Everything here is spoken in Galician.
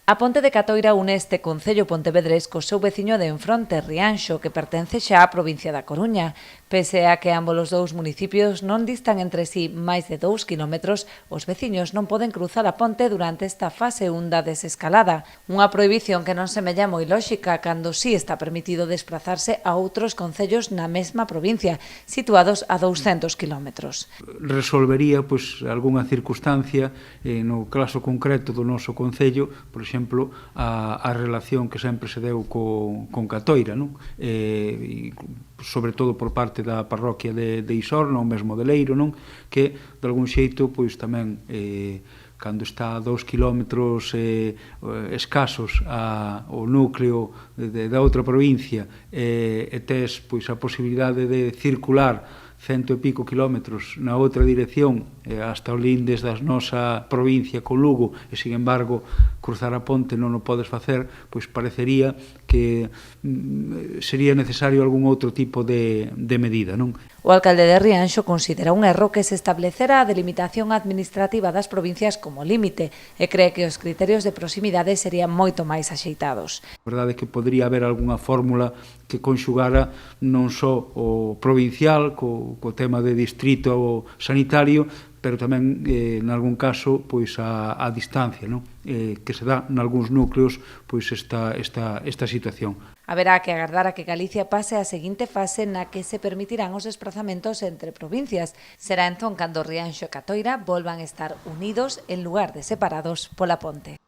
A ponte de Catoira une este concello pontevedrés co seu veciño de enfronte, Rianxo, que pertence xa á provincia da Coruña. Pese a que ambos os dous municipios non distan entre sí máis de 2 kilómetros, os veciños non poden cruzar a ponte durante esta fase 1 da desescalada. Unha prohibición que non semella moi lóxica cando sí está permitido desplazarse a outros concellos na mesma provincia, situados a 200 kilómetros. Resolvería algunha circunstancia, no caso concreto do noso concello, por exemplo, a relación que sempre se deu con Catoira, non? Sobre todo por parte da parroquia de Isorna, ou mesmo de Leiro, non? Que, de algún xeito, tamén, cando está a 2 kilómetros escasos ao núcleo da outra provincia, e tes a posibilidade de circular 100 e pico kilómetros na outra dirección hasta os lindes da nosa provincia con Lugo e, sin embargo, cruzar a ponte non o podes facer, parecería que sería necesario algún outro tipo de medida, non? O alcalde de Rianxo considera un erro que se establecera a delimitación administrativa das provincias como límite e cree que os criterios de proximidade serían moito máis axeitados. A verdade é que podría haber algunha fórmula que conxugara non só o provincial co tema de distrito sanitario, pero tamén, en algún caso, a distancia, non? Que se dá nalgúns núcleos esta situación. Haberá que agardar a que Galicia pase á seguinte fase na que se permitirán os desplazamentos entre provincias. Será entón cando Rianxo e Catoira volvan a estar unidos en lugar de separados pola ponte.